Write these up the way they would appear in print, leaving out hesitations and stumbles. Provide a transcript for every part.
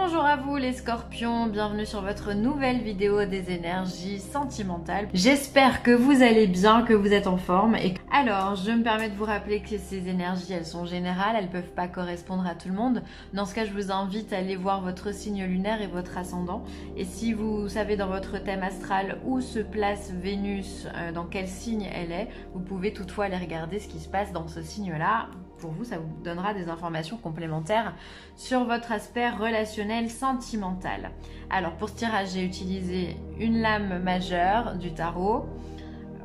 Bonjour à vous les scorpions, bienvenue sur votre nouvelle vidéo des énergies sentimentales. J'espère que vous allez bien, que vous êtes en forme. Alors, je me permets de vous rappeler que ces énergies, elles sont générales, elles ne peuvent pas correspondre à tout le monde. Dans ce cas, je vous invite à aller voir votre signe lunaire et votre ascendant. Et si vous savez dans votre thème astral où se place Vénus, dans quel signe elle est, vous pouvez toutefois aller regarder ce qui se passe dans ce signe-là. Pour vous, ça vous donnera des informations complémentaires sur votre aspect relationnel sentimental. Alors pour ce tirage, j'ai utilisé une lame majeure du tarot.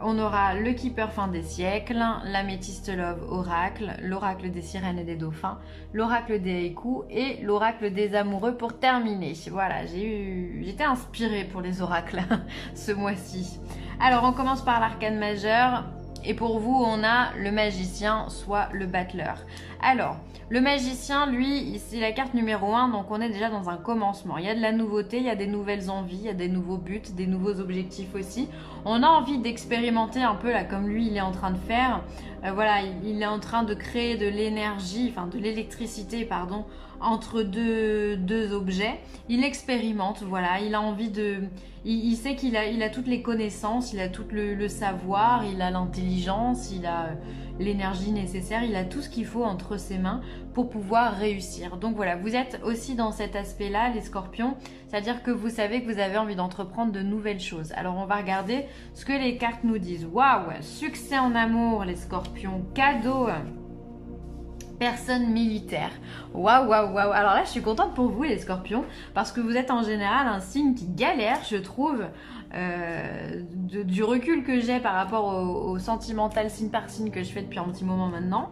On aura le Keeper fin des siècles, l'améthyste love oracle, l'oracle des sirènes et des dauphins, l'oracle des haïkus et l'oracle des amoureux pour terminer. Voilà, j'étais inspirée pour les oracles ce mois-ci. Alors on commence par l'arcane majeur. Et pour vous, on a le magicien, soit le battleur. Alors, le magicien, lui, c'est la carte numéro 1, donc on est déjà dans un commencement. Il y a de la nouveauté, il y a des nouvelles envies, il y a des nouveaux buts, des nouveaux objectifs aussi. On a envie d'expérimenter un peu, là, comme lui, il est en train de faire. Voilà, il est en train de créer de l'énergie, enfin de l'électricité, pardon, entre deux objets. Il expérimente, voilà, il a envie de... Il sait qu'il a toutes les connaissances, il a tout le savoir, il a l'intelligence, il a l'énergie nécessaire, il a tout ce qu'il faut entre ses mains pour pouvoir réussir. Donc voilà, vous êtes aussi dans cet aspect-là, les scorpions, c'est-à-dire que vous savez que vous avez envie d'entreprendre de nouvelles choses. Alors on va regarder ce que les cartes nous disent. Waouh, succès en amour, les scorpions, cadeau. Personne militaire. Waouh, waouh, waouh. Alors là, je suis contente pour vous, les scorpions, parce que vous êtes en général un signe qui galère, je trouve, du recul que j'ai par rapport au sentimental signe par signe que je fais depuis un petit moment maintenant.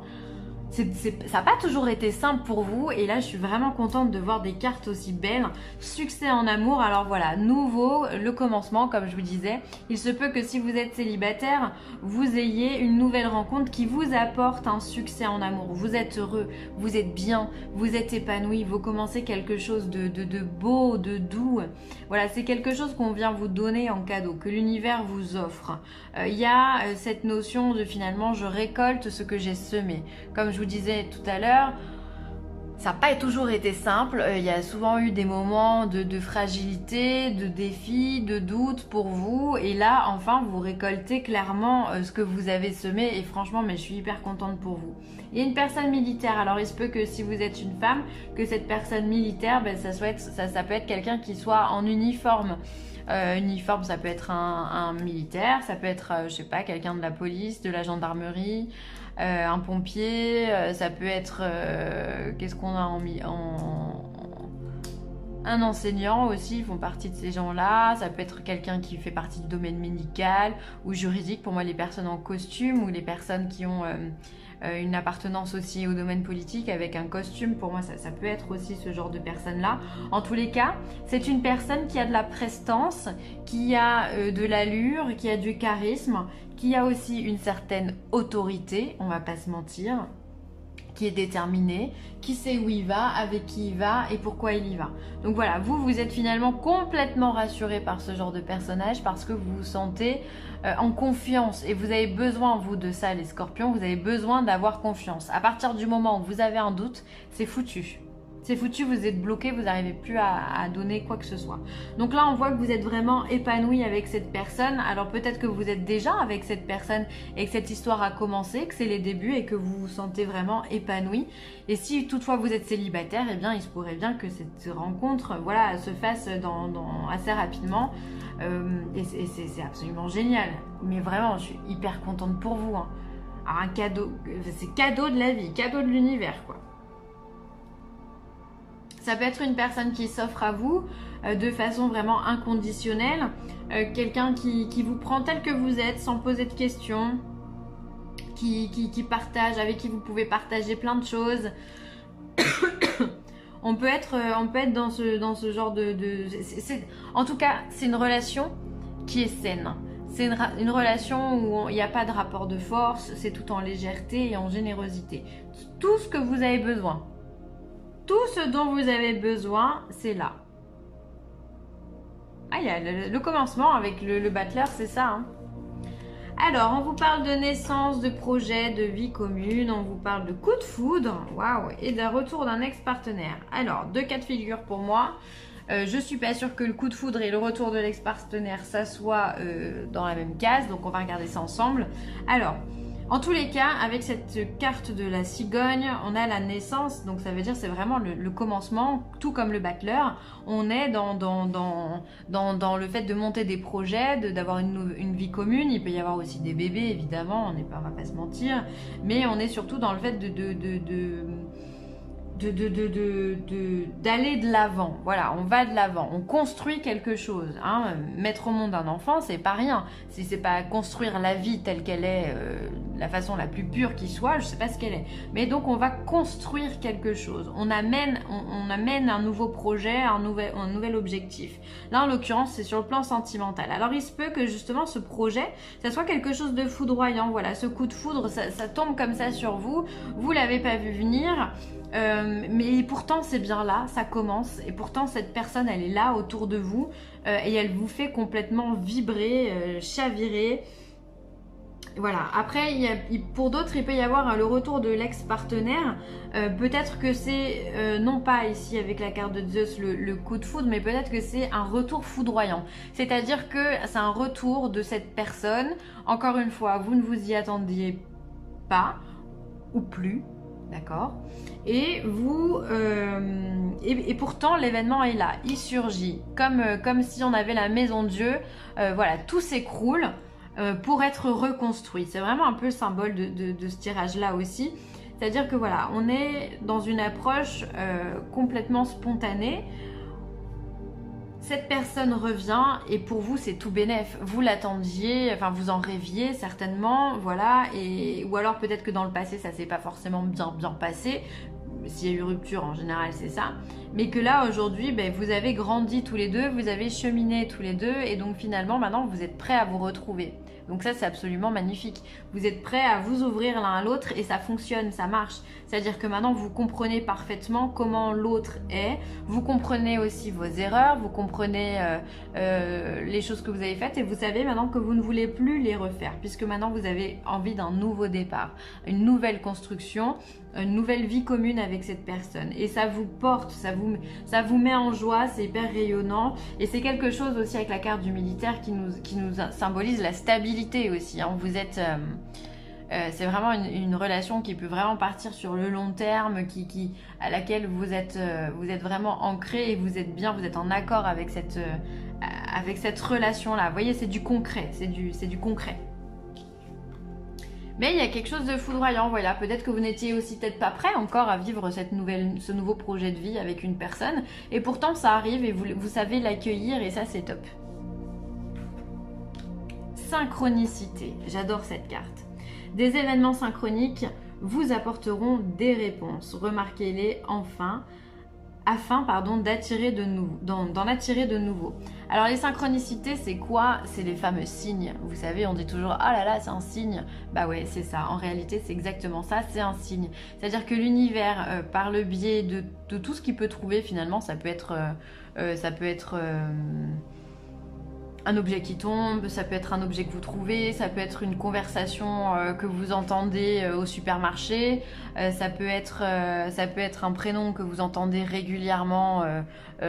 Ça n'a pas toujours été simple pour vous et là je suis vraiment contente de voir des cartes aussi belles. Succès en amour, alors voilà, nouveau, le commencement comme je vous disais. Il se peut que si vous êtes célibataire, vous ayez une nouvelle rencontre qui vous apporte un succès en amour. Vous êtes heureux, vous êtes bien, vous êtes épanoui, vous commencez quelque chose de beau, de doux. Voilà, c'est quelque chose qu'on vient vous donner en cadeau, que l'univers vous offre. Il y a cette notion de finalement je récolte ce que j'ai semé. Comme je vous disais tout à l'heure, ça n'a pas toujours été simple. Il y a souvent eu des moments de fragilité, de défis, de doutes pour vous. Et là, enfin, vous récoltez clairement ce que vous avez semé. Et franchement, mais je suis hyper contente pour vous. Il y a une personne militaire. Alors, il se peut que si vous êtes une femme, que cette personne militaire, ben, ça peut être quelqu'un qui soit en uniforme. Uniforme, ça peut être un militaire, ça peut être, je sais pas, quelqu'un de la police, de la gendarmerie, un pompier, ça peut être, qu'est-ce qu'on a un enseignant aussi, ils font partie de ces gens-là. Ça peut être quelqu'un qui fait partie du domaine médical ou juridique. Pour moi, les personnes en costume ou les personnes qui ont une appartenance aussi au domaine politique avec un costume, pour moi, ça peut être aussi ce genre de personne-là. En tous les cas, c'est une personne qui a de la prestance, qui a de l'allure, qui a du charisme, qui a aussi une certaine autorité, on va pas se mentir, qui est déterminé, qui sait où il va, avec qui il va et pourquoi il y va. Donc voilà, vous êtes finalement complètement rassuré par ce genre de personnage parce que vous vous sentez en confiance et vous avez besoin, vous, de ça, les scorpions, vous avez besoin d'avoir confiance. À partir du moment où vous avez un doute, c'est foutu. C'est foutu, vous êtes bloqué, vous n'arrivez plus à donner quoi que ce soit. Donc là, on voit que vous êtes vraiment épanoui avec cette personne. Alors peut-être que vous êtes déjà avec cette personne et que cette histoire a commencé, que c'est les débuts et que vous vous sentez vraiment épanoui. Et si toutefois vous êtes célibataire, eh bien, il se pourrait bien que cette rencontre, voilà, se fasse assez rapidement. Et c'est absolument génial. Mais vraiment, je suis hyper contente pour vous. Hein. Alors un cadeau, c'est cadeau de la vie, cadeau de l'univers, quoi. Ça peut être une personne qui s'offre à vous de façon vraiment inconditionnelle, quelqu'un qui vous prend tel que vous êtes sans poser de questions, qui partage, avec qui vous pouvez partager plein de choses. on peut être dans ce genre en tout cas, c'est une relation qui est saine. C'est une relation où il n'y a pas de rapport de force, c'est tout en légèreté et en générosité. Tout ce que vous avez besoin. Tout ce dont vous avez besoin, c'est là. Ah, il y a le commencement avec le battleur, c'est ça. Hein. Alors, on vous parle de naissance, de projet, de vie commune, on vous parle de coup de foudre, waouh, et d'un retour d'un ex-partenaire. Alors, 2 cas de figure pour moi. Je suis pas sûre que le coup de foudre et le retour de l'ex-partenaire, ça soit dans la même case, donc on va regarder ça ensemble. Alors, en tous les cas, avec cette carte de la cigogne, on a la naissance, donc ça veut dire c'est vraiment le commencement, tout comme le battleur. On est dans le fait de monter des projets, d'avoir une vie commune. Il peut y avoir aussi des bébés, évidemment, on va pas se mentir, mais on est surtout dans le fait d'aller de l'avant. Voilà, on va de l'avant, on construit quelque chose. Hein. Mettre au monde un enfant, c'est pas rien. Si c'est pas construire la vie telle qu'elle est, la façon la plus pure qui soit, je sais pas ce qu'elle est. Mais donc on va construire quelque chose. On amène un nouveau projet, un nouvel objectif. Là, en l'occurrence, c'est sur le plan sentimental. Alors, il se peut que justement ce projet, ça soit quelque chose de foudroyant. Voilà, ce coup de foudre, ça tombe comme ça sur vous. Vous l'avez pas vu venir. Mais pourtant c'est bien là, ça commence et pourtant cette personne elle est là autour de vous et elle vous fait complètement vibrer, chavirer. Voilà, après pour d'autres il peut y avoir le retour de l'ex-partenaire, peut-être que c'est non pas ici avec la carte de Zeus le coup de foudre, mais peut-être que c'est un retour foudroyant, c'est-à-dire que c'est un retour de cette personne, encore une fois vous ne vous y attendiez pas ou plus. D'accord. Et vous et pourtant l'événement est là, il surgit comme si on avait la maison de Dieu. Voilà, tout s'écroule pour être reconstruit. C'est vraiment un peu le symbole de ce tirage-là aussi. C'est-à-dire que voilà, on est dans une approche complètement spontanée. Cette personne revient et pour vous c'est tout bénef. Vous l'attendiez, enfin vous en rêviez certainement, voilà. Ou alors peut-être que dans le passé ça s'est pas forcément bien passé. S'il y a eu rupture en général c'est ça. Mais que là aujourd'hui vous avez grandi tous les deux, vous avez cheminé tous les deux et donc finalement maintenant vous êtes prêts à vous retrouver. Donc ça c'est absolument magnifique. Vous êtes prêts à vous ouvrir l'un à l'autre et ça fonctionne, ça marche. C'est-à-dire que maintenant vous comprenez parfaitement comment l'autre est. Vous comprenez aussi vos erreurs, vous comprenez les choses que vous avez faites et vous savez maintenant que vous ne voulez plus les refaire puisque maintenant vous avez envie d'un nouveau départ, une nouvelle construction, une nouvelle vie commune avec cette personne. Et ça vous porte, ça vous met en joie, c'est hyper rayonnant et c'est quelque chose aussi avec la carte du militaire qui nous symbolise la stabilité aussi. Hein. Vous êtes... c'est vraiment une relation qui peut vraiment partir sur le long terme, à laquelle vous êtes vraiment ancré et vous êtes bien, vous êtes en accord avec cette relation-là. Vous voyez, c'est du concret, c'est du concret. Mais il y a quelque chose de foudroyant, voilà. Peut-être que vous n'étiez aussi peut-être pas prêt encore à vivre ce nouveau projet de vie avec une personne. Et pourtant, ça arrive et vous savez l'accueillir et ça, c'est top. Synchronicité, j'adore cette carte. Des événements synchroniques vous apporteront des réponses. Remarquez-les afin d'attirer d'en attirer de nouveaux. Alors les synchronicités, c'est quoi? C'est les fameux signes. Vous savez, on dit toujours ah là là, c'est un signe. Bah ouais, c'est ça. En réalité, c'est exactement ça. C'est un signe. C'est-à-dire que l'univers, par le biais de tout ce qu'il peut trouver, finalement, ça peut être un objet qui tombe, ça peut être un objet que vous trouvez, ça peut être une conversation que vous entendez au supermarché, ça peut être un prénom que vous entendez régulièrement,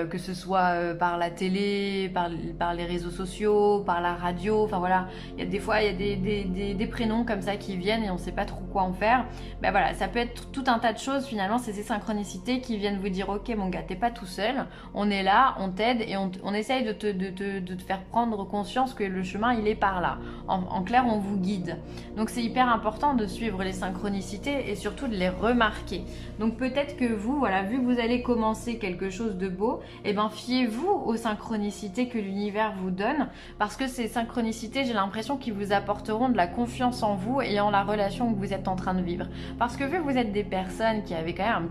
que ce soit par la télé, par les réseaux sociaux, par la radio, enfin voilà, des fois il y a des prénoms comme ça qui viennent et on ne sait pas trop quoi en faire. Ben voilà, ça peut être tout un tas de choses finalement, c'est ces synchronicités qui viennent vous dire ok mon gars, t'es pas tout seul, on est là, on t'aide et on essaye de te faire prendre conscience que le chemin il est par là. En clair, on vous guide. Donc c'est hyper important de suivre les synchronicités et surtout de les remarquer. Donc peut-être que vous, voilà, vu que vous allez commencer quelque chose de beau, et ben fiez-vous aux synchronicités que l'univers vous donne parce que ces synchronicités, j'ai l'impression qu'ils vous apporteront de la confiance en vous et en la relation que vous êtes en train de vivre. Parce que vu que vous êtes des personnes qui avaient quand même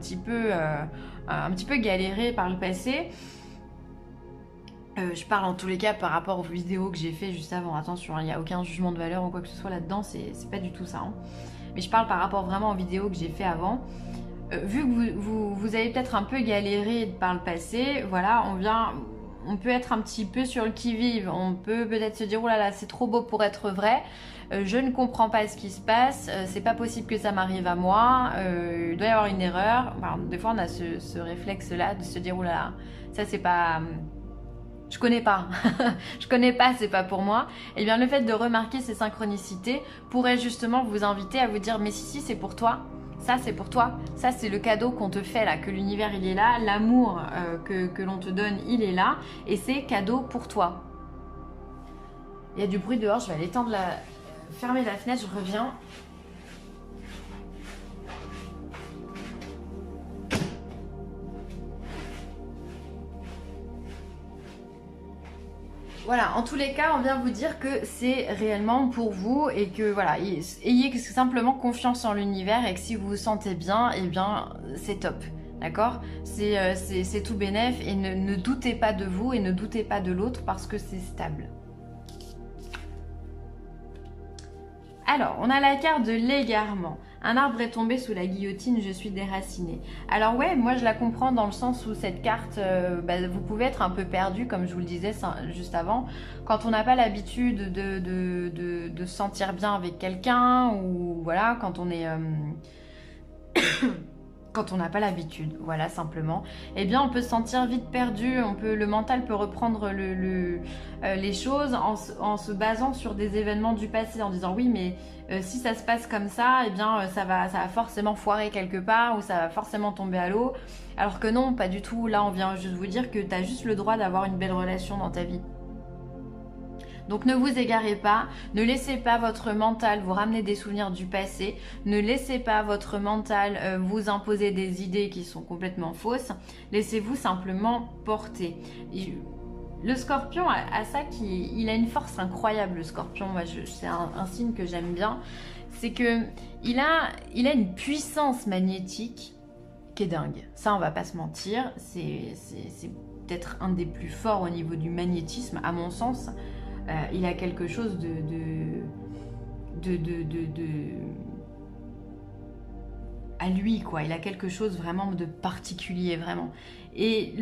un petit peu galéré par le passé, je parle en tous les cas par rapport aux vidéos que j'ai fait juste avant. Attention, il n'y a aucun jugement de valeur ou quoi que ce soit là-dedans, c'est pas du tout ça. Hein. Mais je parle par rapport vraiment aux vidéos que j'ai fait avant. Vu que vous avez peut-être un peu galéré par le passé, voilà, on peut être un petit peu sur le qui-vive, on peut peut-être se dire oh là là c'est trop beau pour être vrai, je ne comprends pas ce qui se passe, c'est pas possible que ça m'arrive à moi, il doit y avoir une erreur. Enfin, des fois on a ce réflexe là de se dire oh là là ça c'est pas... je connais pas, je connais pas, c'est pas pour moi. Et bien le fait de remarquer ces synchronicités pourrait justement vous inviter à vous dire mais si c'est pour toi, ça c'est pour toi, ça c'est le cadeau qu'on te fait là, que l'univers il est là, l'amour que l'on te donne il est là et c'est cadeau pour toi. Il y a du bruit dehors, je vais aller fermer la fenêtre, je reviens. Voilà, en tous les cas, on vient vous dire que c'est réellement pour vous et que voilà, ayez simplement confiance en l'univers et que si vous vous sentez bien, eh bien c'est top, d'accord? C'est tout bénef et ne doutez pas de vous et ne doutez pas de l'autre parce que c'est stable. Alors, on a la carte de l'égarement. Un arbre est tombé sous la guillotine, je suis déracinée. Alors ouais, moi je la comprends dans le sens où cette carte, vous pouvez être un peu perdu, comme je vous le disais juste avant, quand on n'a pas l'habitude de se sentir bien avec quelqu'un, ou voilà, quand on est... quand on n'a pas l'habitude, voilà, simplement, eh bien on peut se sentir vite perdu, le mental peut reprendre les choses en se basant sur des événements du passé, en disant oui mais si ça se passe comme ça, eh bien ça va forcément foirer quelque part ou ça va forcément tomber à l'eau, alors que non, pas du tout. Là on vient juste vous dire que tu as juste le droit d'avoir une belle relation dans ta vie. Donc ne vous égarez pas, ne laissez pas votre mental vous ramener des souvenirs du passé, ne laissez pas votre mental vous imposer des idées qui sont complètement fausses, laissez-vous simplement porter. Le scorpion a ça il a une force incroyable, le scorpion, moi c'est un signe que j'aime bien, c'est que il a une puissance magnétique qui est dingue, ça on va pas se mentir, c'est peut-être un des plus forts au niveau du magnétisme à mon sens. Il a quelque chose à lui quoi, il a quelque chose vraiment de particulier vraiment. Et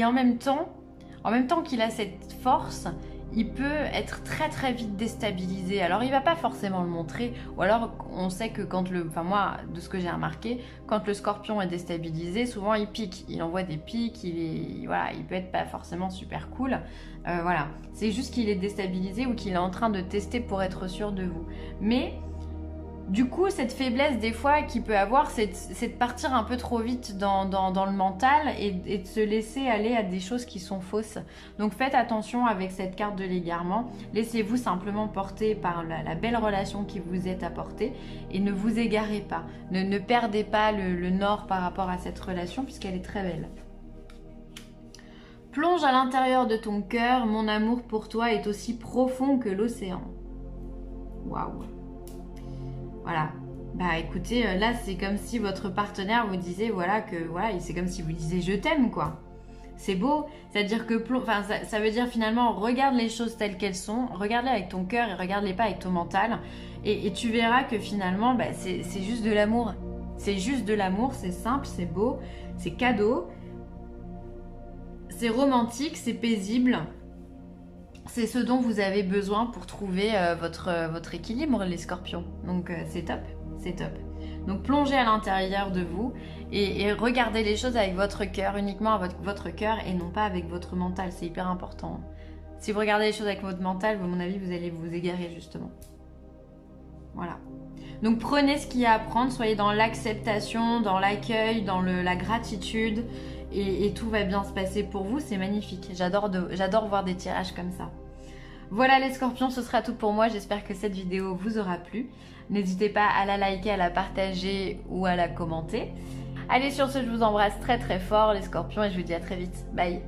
en même temps qu'il a cette force, il peut être très très vite déstabilisé. Alors il va pas forcément le montrer, ou alors on sait que moi de ce que j'ai remarqué, quand le scorpion est déstabilisé, souvent il pique, il envoie des pics, il peut être pas forcément super cool. Voilà, c'est juste qu'il est déstabilisé ou qu'il est en train de tester pour être sûr de vous. Mais du coup, cette faiblesse des fois qu'il peut avoir, c'est de partir un peu trop vite dans le mental et de se laisser aller à des choses qui sont fausses. Donc faites attention avec cette carte de l'égarement. Laissez-vous simplement porter par la belle relation qui vous est apportée et ne vous égarez pas. Ne perdez pas le nord par rapport à cette relation puisqu'elle est très belle. Plonge à l'intérieur de ton cœur, mon amour pour toi est aussi profond que l'océan. Waouh! Voilà, bah écoutez, là c'est comme si votre partenaire vous disait c'est comme si vous disiez je t'aime quoi. C'est beau, c'est-à-dire que ça veut dire finalement regarde les choses telles qu'elles sont, regarde-les avec ton cœur et regarde-les pas avec ton mental et tu verras que finalement c'est juste de l'amour. C'est juste de l'amour, c'est simple, c'est beau, c'est cadeau, c'est romantique, c'est paisible. C'est ce dont vous avez besoin pour trouver votre équilibre, les scorpions. Donc c'est top, c'est top. Donc plongez à l'intérieur de vous et regardez les choses avec votre cœur, uniquement avec votre cœur et non pas avec votre mental. C'est hyper important. Si vous regardez les choses avec votre mental, à mon avis, vous allez vous égarer justement. Voilà. Donc prenez ce qu'il y a à prendre, soyez dans l'acceptation, dans l'accueil, dans la gratitude. Et tout va bien se passer pour vous, c'est magnifique. J'adore voir des tirages comme ça. Voilà les scorpions, ce sera tout pour moi. J'espère que cette vidéo vous aura plu. N'hésitez pas à la liker, à la partager ou à la commenter. Allez, sur ce, je vous embrasse très très fort les scorpions et je vous dis à très vite. Bye!